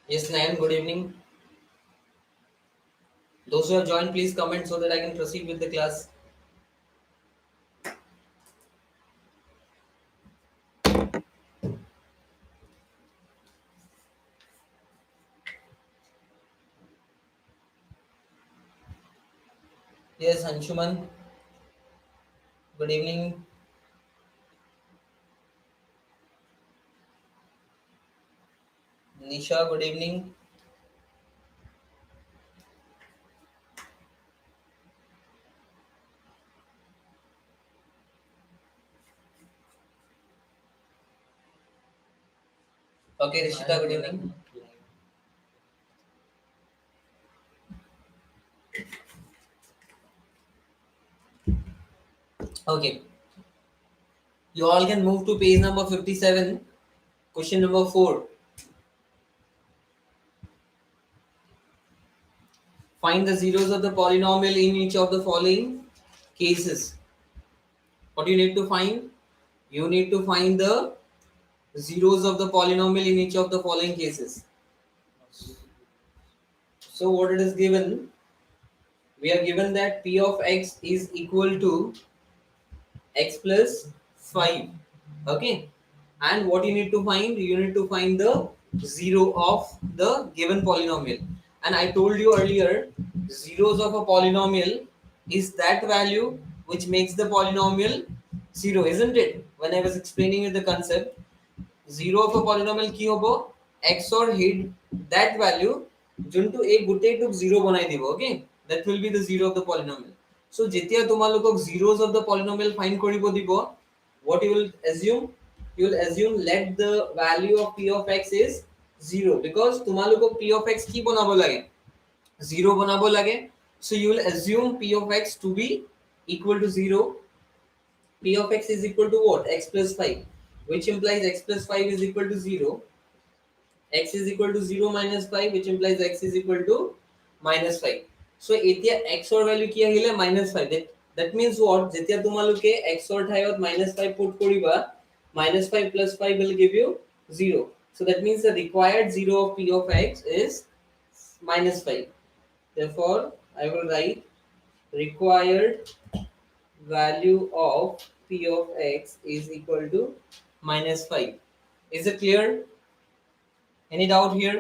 Yes, Nayan, good evening. Those who have joined, please comment so that I can proceed with the class. Yes, Anshuman, good evening. Nisha, good evening. Okay, Rishita, good evening. Okay, you all can move to page number 57, question number 4. Find the zeros of the polynomial in each of the following cases. What you need to find? You need to find the zeros of the polynomial in each of the following cases. So, what it is given? We are given that p of x is equal to x plus 5. Okay, and what you need to find? You need to find the zero of the given polynomial. And I told you earlier, zeros of a polynomial is that value which makes the polynomial zero, isn't it? When I was explaining you the concept, zero of a polynomial কি হবো x or hid that value যোনটো এই গোটেইটোক zero বনাই দিব. Okay, that will be the zero of the polynomial. So যেতিয়া তোমালোকক zeros of the polynomial find কৰিব দিব, what you will assume? You will assume let the value of p of x is 0, because তোমালোকক p of x কি বনাব লাগে? 0 বনাব লাগে. So you will assume p of x to be equal to 0. P of x is equal to what? X plus 5, which implies x plus 5 is equal to 0. X is equal to 0 minus 5, which implies x is equal to minus 5. So এতিয়া x or value কি আহিলে minus 5. That means what? যেতিয়া তোমালোকে x or ঠাইত minus 5 put কৰিবা, minus 5 plus 5 will give you 0. So that means the required 0 of p of x is minus 5. Therefore, I will write required value of p of x is equal to minus 5. Is it clear? Any doubt here?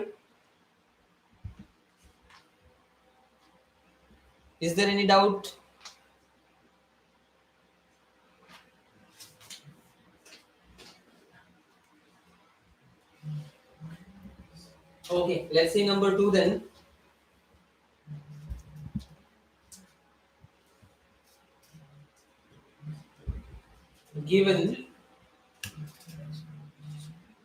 Is there any doubt? Okay, let's see number 2 then. Given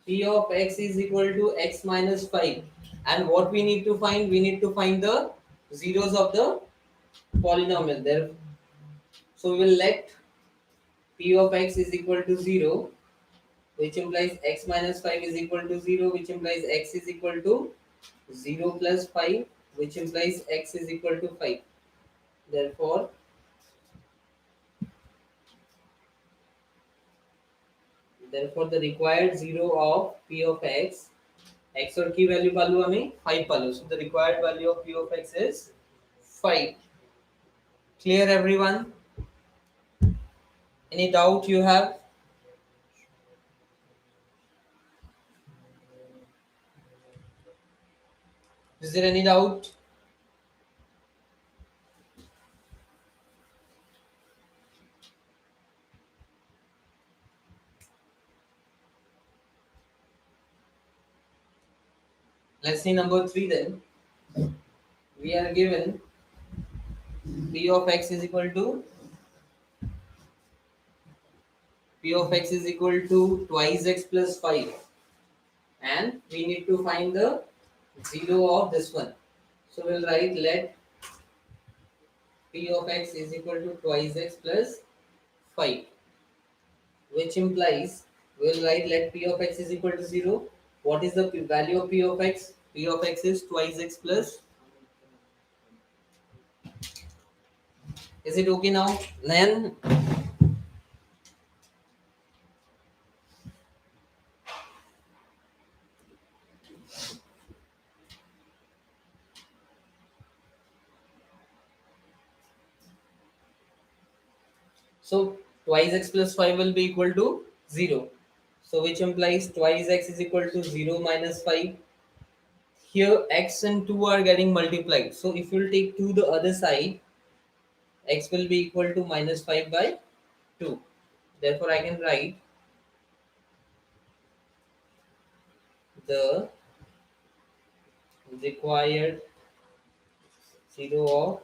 p of x is equal to x minus 5, and what we need to find? We need to find the zeros of the polynomial there. So we will let p of x is equal to 0, which implies x minus 5 is equal to 0, which implies x is equal to 0 plus 5, which implies x is equal to 5. Therefore, the required 0 of p of x, x or key value palu ami 5 palu. So the required value of p of x is 5. Clear everyone? Any doubt you have? Is there any doubt? Let's see number 3 then. We are given p of x is equal to twice x plus 5, and we need to find the 0 of this one. So we'll write let p of x is equal to twice x plus 5, which implies we'll write let p of x is equal to 0. What is the value of p of x? P of x is twice x plus. Is it okay now? Then So twice x plus 5 will be equal to 0. So which implies twice x is equal to 0 minus 5. Here x and 2 are getting multiplied. So if you'll take 2 the other side, x will be equal to minus 5 by 2. Therefore I can write the required 0 of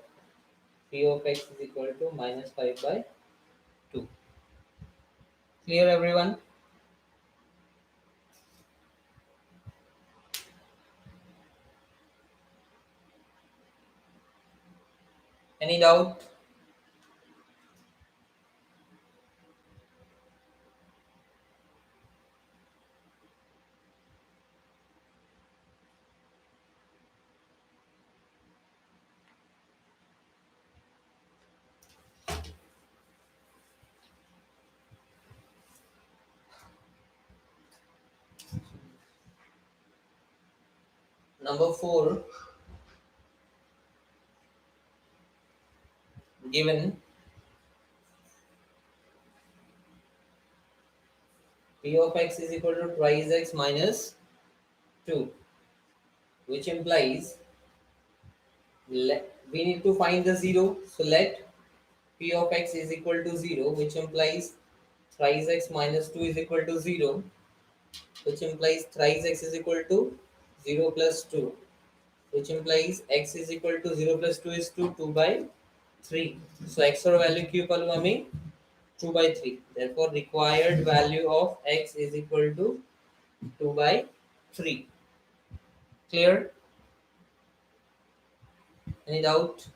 p of x is equal to minus 5 by 2. Clear everyone? Any doubt? Number 4, given p of x is equal to twice x minus 2, which implies we need to find the 0. So let p of x is equal to 0, which implies thrice x minus 2 is equal to 0, which implies thrice x is equal to 0 plus 2, which implies x is equal to 0 plus 2 is 2, 2 by 3. So x or value की पालू हमें 2 by 3. Therefore required value of x is equal to 2 by 3. Clear? Any doubt?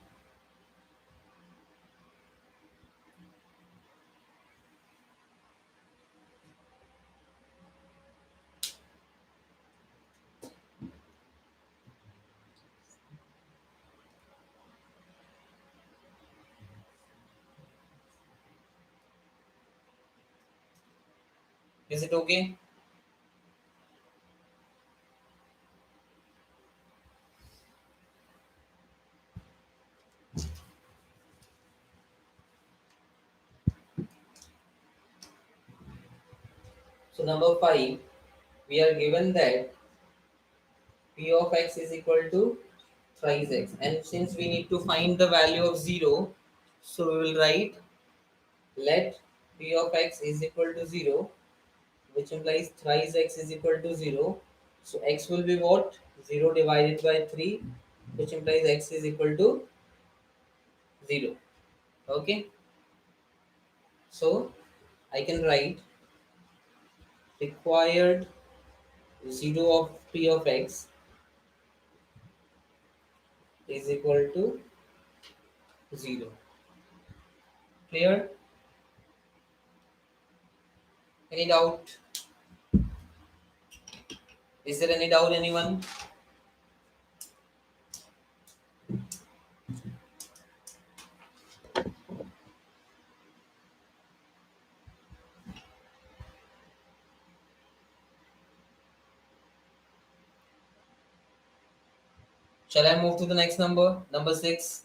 Is it okay? So number 5, we are given that p of x is equal to thrice x, and since we need to find the value of 0, so we will write let p of x is equal to 0, which implies thrice x is equal to 0. So x will be what? 0 divided by 3, which implies x is equal to 0. Okay, so I can write required 0 of p of x is equal to 0. Clear? Any doubt? Is there any doubt, anyone? Shall I move to the next number? Number 6.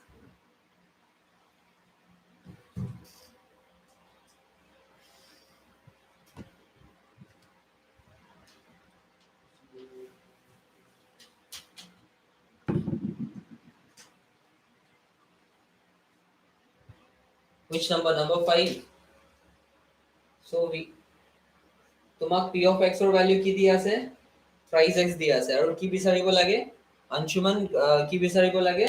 Which number? Number 5. So we তোমাক p of x ৰ value কি দিয়া আছে? Thrice x দিয়া আছে, আৰু কি বিচাৰিব লাগে? আনশুমান কি বিচাৰিব লাগে?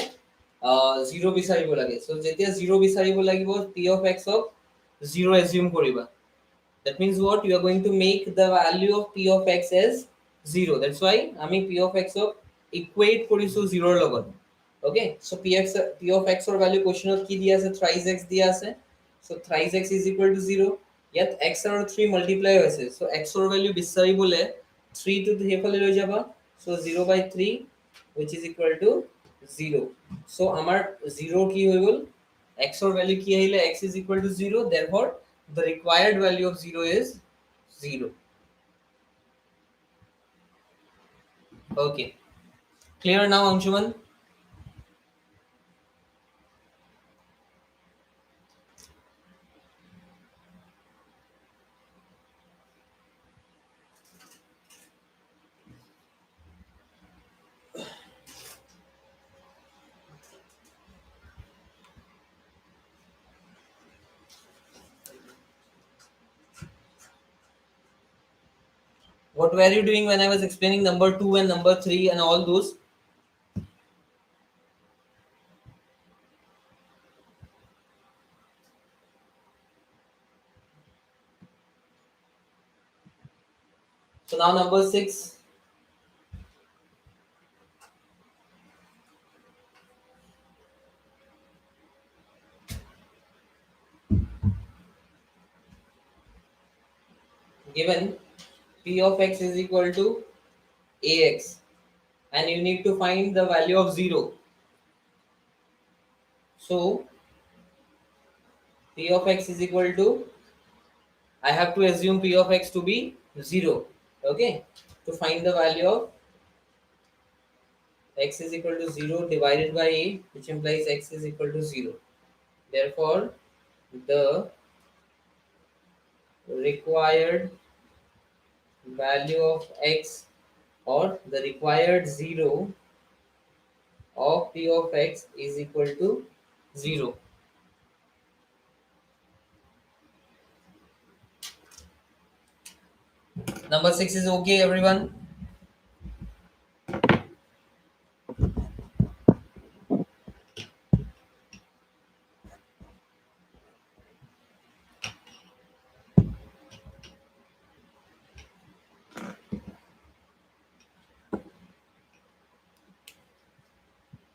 0 বিচাৰিব লাগে। সো যেতিয়া 0 বিচাৰিব লাগিব, p of x ক 0 assume কৰিবা। That means what? You are going to make the value of p of x as 0. That's why আমি p of x ক equate কৰিছো 0 ৰ লগত। Okay, so p of x ৰ value কোৱেশ্চনত কি দিয়া আছে? thrice x দিয়া আছে। So thrice x is equal to 0. ইয়াত x আৰু 3 multiply হৈছে। So x ৰ value বিচাৰিবলে 3 to হেফালে লৈ যাবা। So 0 by 3, which is equal to 0. So আমাৰ 0 কি হৈ গল? X or value কি আহিলে? X is equal to 0. Therefore the required value of 0 is 0. Okay, clear now, Anshuman? What were you doing when I was explaining number 2 and number 3 and all those? So now number 6. Given p of x is equal to ax, and you need to find the value of 0. So p of x is equal to, I have to assume p of x to be 0. Okay, to find the value of x is equal to 0 divided by a, which implies x is equal to 0. Therefore, the required value of x, or the required 0 of p of x is equal to 0. Number 6 is okay, everyone?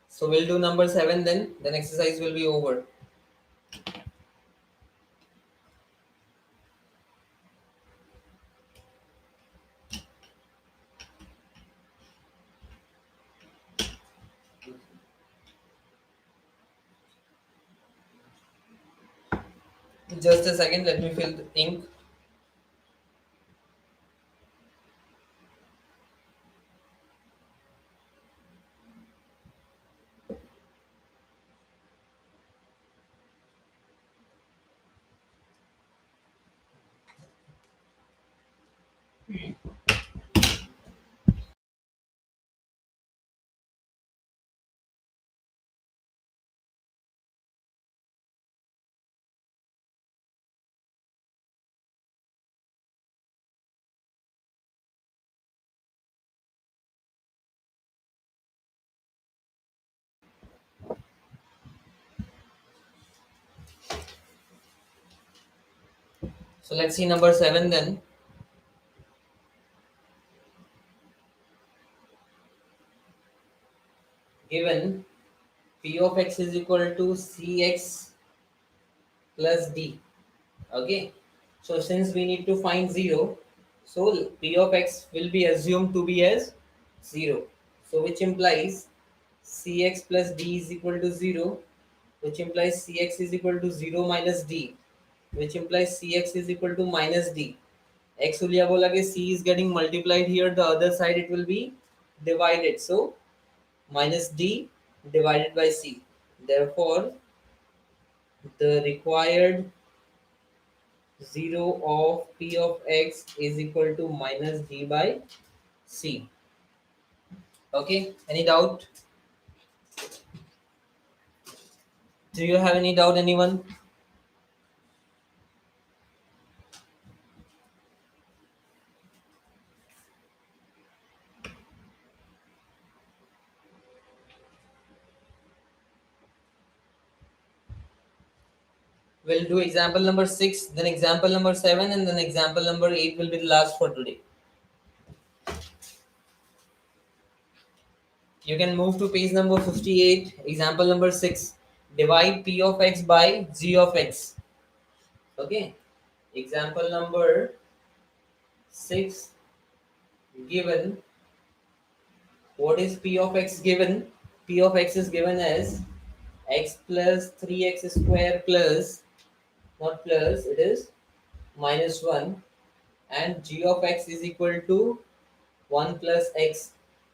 So we'll do number 7 then exercise will be over. Just a second, let me fill the ink. So let's see number 7 then. Given p of x is equal to cx plus d. Okay, so since we need to find 0, so p of x will be assumed to be as 0. So which implies cx plus d is equal to 0, which implies cx is equal to 0 minus d, which implies cx is equal to minus d. X uliya bola ke c is getting multiplied here, the other side it will be divided. So minus d divided by c. Therefore, the required 0 of p of x is equal to minus d by c. Okay, any doubt? Do you have any doubt, anyone? We'll do example number 6, then example number 7, and then example number 8 will be the last for today. You can move to page number 58, example number 6. Divide p of x by g of x. Okay, example number 6. Given, what is p of x given? P of x is given as x plus 3x square plus, not plus, it is minus 1, and g of x is equal to 1 plus x.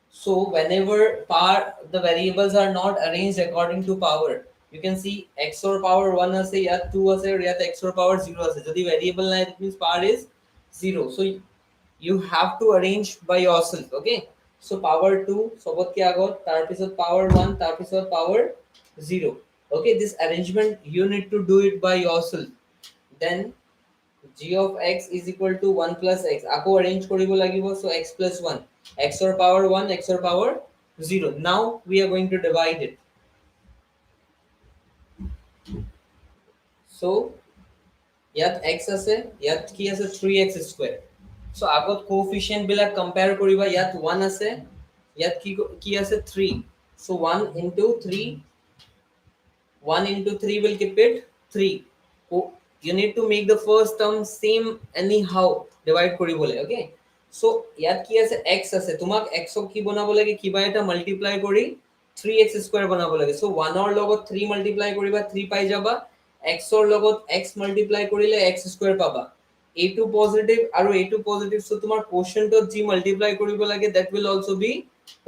So whenever the variables are not arranged according to power, you can see x or power 1 ase ya 2 ase ya x or power 0 ase. So the variable line, it means power is 0. So you have to arrange by yourself. Okay, so power 2 sobot ki agot, tar pisot power 1, tar pisot power 0. Okay, this arrangement you need to do it by yourself. Then g of x is equal to 1 plus x. Ako arrange koribo lagibo, so x plus 1. X or power 1, x or power 0. Now we are going to divide it. So ইয়াত x আছে, ইয়াত কি আছে 3x square. So আগত coefficient বিলাক compare কৰিবা, ইয়াত 1 আছে, ইয়াত কি আছে 3. So 1 into 3, 1 into 3 will keep it 3. Oh, you need to make the first term same anyhow divide koribole. Okay, so yat ki ase x ase, tumak x ok ki banabo lage, kiba eta multiply kori 3x square banabo lage. So 1 or logot 3 multiply koriba, 3 pai jaba. X or logot x multiply korile x square paba. A2 positive aru A2 positive, so tumar quotient of g multiply koribo lage, that will also be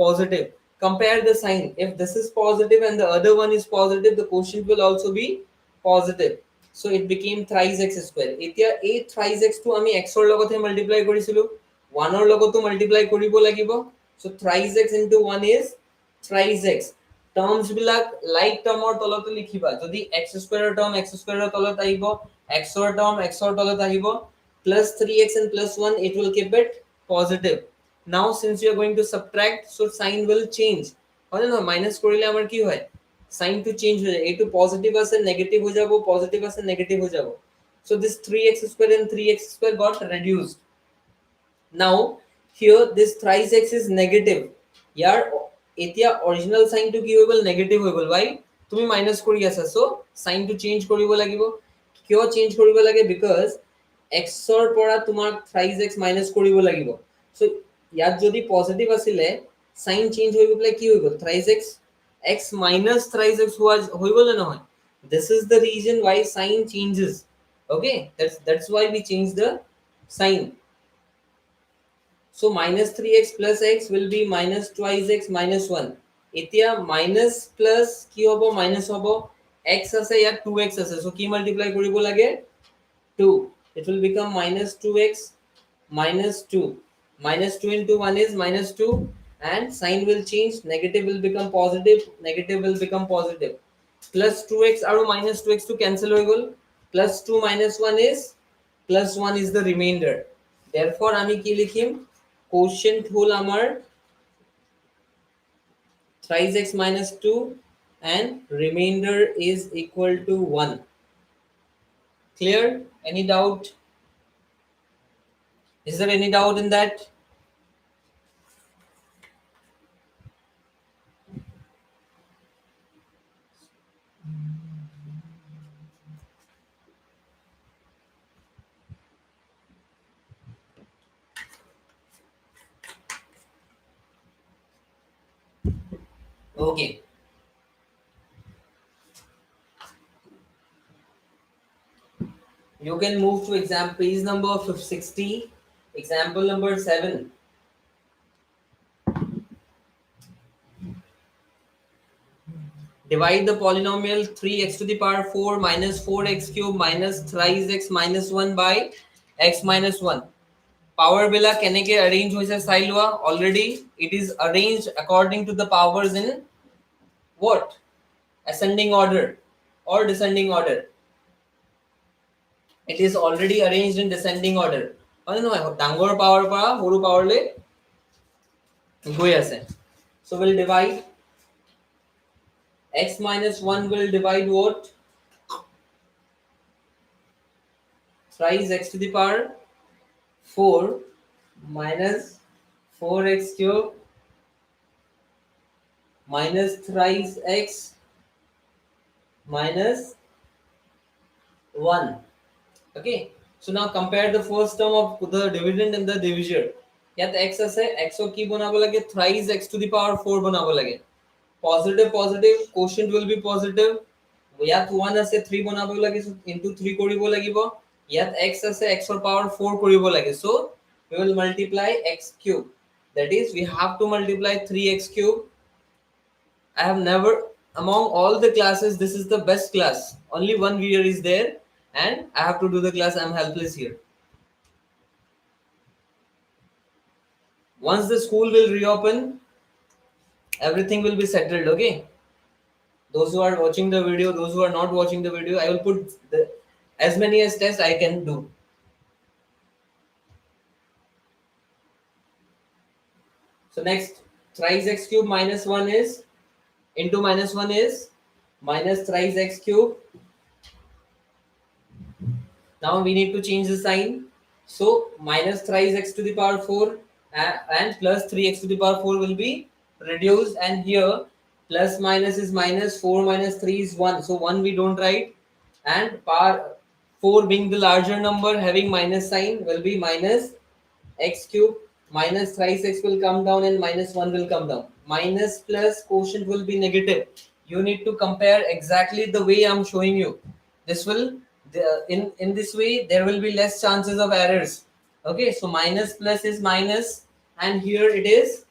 positive. Compare the sign. If this is positive and the other one is positive, the quotient will also be positive. So it became thrice x square. Etia a thrice x to ami x or logothe multiply korisilu, 1 or logoto multiply koribo lagibo. So thrice x into 1 is thrice x. Terms bilak like term or tolot likhiba. Jodi x square term x square tolot ahibo, x or term x or tolot ahibo, plus 3x and plus 1, it will keep it positive. Now since you are going to subtract, so sign will change. হয় না, minus করিলে আমার কি হয়, sign to change হয়ে যায়, একটু positive আছে নেগেটিভ হয়ে যাব, পজিটিভ আছে নেগেটিভ হয়ে যাব. So this 3x square and 3x square got reduced. Now here this thrice x is negative. ইয়াৰ এতিয়া অৰিজিনাল সাইনটো কি হৈ গল, নেগেটিভ হৈ গল. why, তুমি মাইনাস কৰি আছা, so সাইনটো চেঞ্জ কৰিব লাগিব. কিয় চেঞ্জ কৰিব লাগে, বিকজ x ৰ পৰা তোমাক thrice x মাইনাস কৰিব লাগিব. so ইয়াত যদি পজিটিভ আছিলে, সাইন চেঞ্জ হৈ গলে কি হৈ গল, thrice x x minus thrice x হৈ গল নহয়. this is the reason why sign changes. Okay, that's why we change the sign. So minus 3x plus x will be minus twice x minus 1. এতিয়া minus plus কি হবো, minus হবো, x আছে ইয়াত 2x আছে, so কি multiply কৰিব লাগে, 2. It will become minus 2x minus 2. Minus 2 into 1 is minus 2, and sign will change, negative will become positive, negative will become positive. Plus 2x aru minus 2x to cancel হৈ গল, plus 2 minus 1 is plus 1 is the remainder. Therefore আমি কি লিখিম, quotient হল আমার thrice x minus 2 and remainder is equal to 1. Clear? Any doubt? Is there any doubt in that? Okay. You can move to example page number 60, example number 7. Divide the polynomial 3x to the power 4 minus 4x cube minus thrice x minus 1 by x minus 1. Power bila keneke arrange hoise sailwa, already it is arranged according to the powers in what, ascending order or descending order. It is already arranged in descending order. হয় নহয়, ডাঙৰ power পৰা সৰু পাৱাৰলৈ গৈ আছে. So we'll divide x minus 1 will divide what, thrice x to the power 4 minus 4x cube minus thrice x minus 1. Okay, so now compare the first term of the dividend and the divisor. ইয়াত x আছে, x ক কি বনাব লাগে, thrice x to the power 4 বনাব লাগে. Positive positive, quotient will be positive. ইয়াত 1 আছে, 3 বনাব লাগে, so into 3 কৰিব লাগিব. ইয়াত x আছে, x ৰ power 4 কৰিব লাগে, so we will multiply x cube. That is, we have to multiply 3x cube. I have never, among all the classes, this is the best class. Only one viewer is there, and I have to do the class. I'm helpless here. Once the school will reopen, everything will be settled. Okay, those who are watching the video, those who are not watching the video, I will put as many as tests I can do. So next, thrice x cube minus 1 is, into minus 1 is minus thrice x cube. Now we need to change the sign. So minus thrice x to the power 4 and plus 3x to the power 4 will be reduced, and here plus minus is minus, 4 minus 3 is 1. So 1 we don't write, and power 4 being the larger number having minus sign will be minus x cube. Minus thrice x will come down and minus 1 will come down. Minus plus quotient will be negative. You need to compare exactly the way I'm showing you. This will, in this way there will be less chances of errors. Okay, so minus plus is minus, and here it is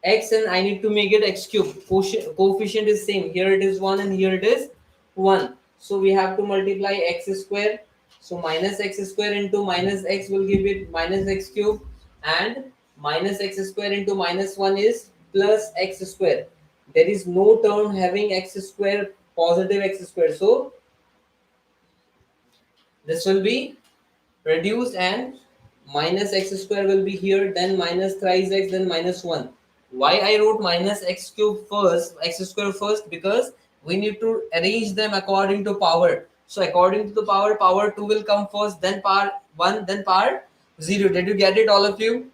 x, and I need to make it x cube. Coefficient is same. Here it is 1 and here it is 1. So we have to multiply x square. So minus x square into minus x will give it minus x cube, and minus x square into minus 1 is plus x square. There is no term having x square, positive x square. So this will be reduced, and minus x square will be here, then minus thrice x, then minus 1. Why I wrote minus x cube first, x square first? Because we need to arrange them according to power. So according to the power, power 2 will come first, then power 1, then power 0. Did you get it, all of you?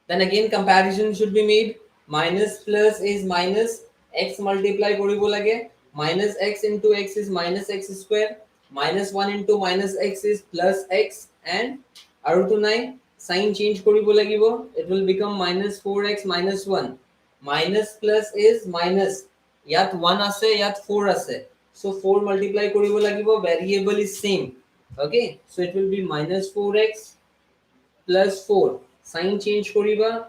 Then again comparison should be made. Minus plus is minus, x multiply koribo lage, minus x into x is minus x square, minus 1 into minus x is plus x, and aru to nai sign change koribo lagibo, it will become minus 4x minus 1. Minus plus is minus, yat 1 ase yat 4 ase, so 4 multiply koribo lagibo, variable is same. Okay, so it will be minus 4x plus 4. Sign change koriba,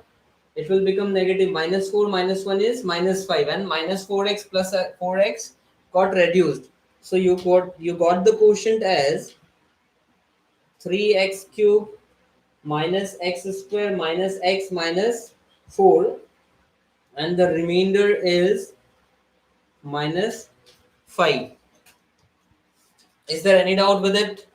it will become negative. Minus 4 minus 1 is minus 5, and minus 4x plus 4x got reduced. So you got the quotient as 3x cube minus x square minus x minus 4, and the remainder is minus 5. Is there any doubt with it?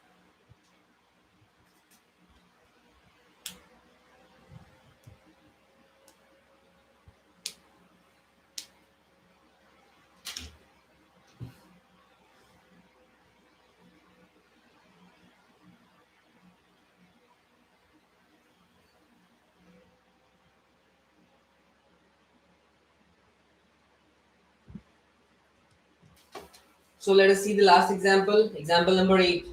So let us see the last example, example number 8.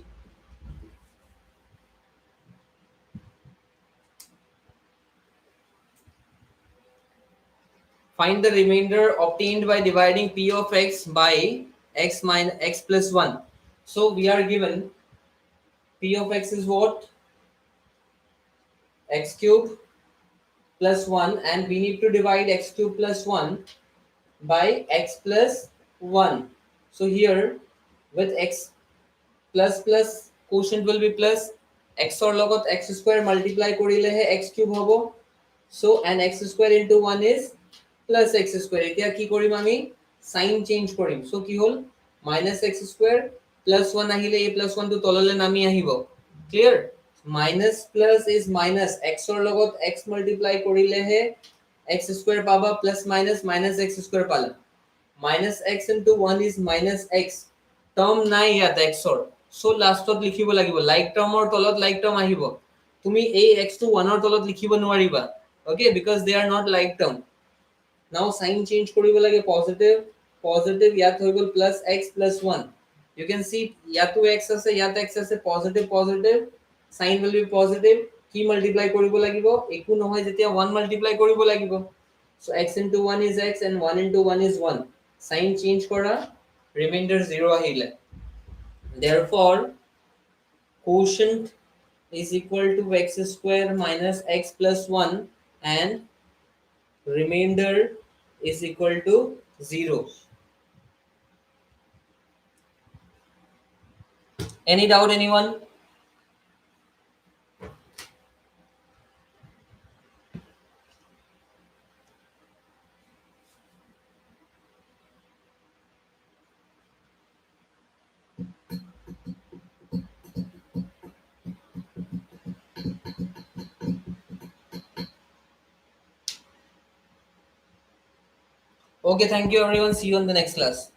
Find the remainder obtained by dividing p of x by x minus x plus 1. So we are given p of x is what? X cube plus 1, and we need to divide x cube plus 1 by x plus 1. So here with x plus plus quotient will be plus, x or logot x square multiply korile he x cube hobo. So and x square into 1 is plus x square. Etia ki korim ami sign change korim. So ki hol minus x square plus 1 ahile a plus 1 to tolole nami ahibo. Clear? Minus plus is minus, x or logot x multiply korile he x square paba, plus minus minus x square pala. Minus x into 1 is minus x. Term নাই ইয়াত x ৰ, so লাষ্টত লিখিব লাগিব like term or তলত like term আহিব, তুমি এই x টো 1 ৰ তলত লিখিব নোৱাৰিবা. Okay, because they are not like term. Now sign change কৰিব লাগে, positive positive ইয়াত হৈ গল plus x plus 1. You can see ইয়াতো x আছে ইয়াত x আছে, positive positive, sign will be positive. কি multiply কৰিব লাগিব, একো নহয় যেতিয়া 1 multiply কৰিব লাগিব. So x into 1 is x and 1 into 1 is 1. Sign change kora, remainder 0 ahile. Therefore quotient is equal to x square minus x plus 1, and remainder is equal to 0. Any doubt, anyone? Okay, thank you everyone. See you on the next class.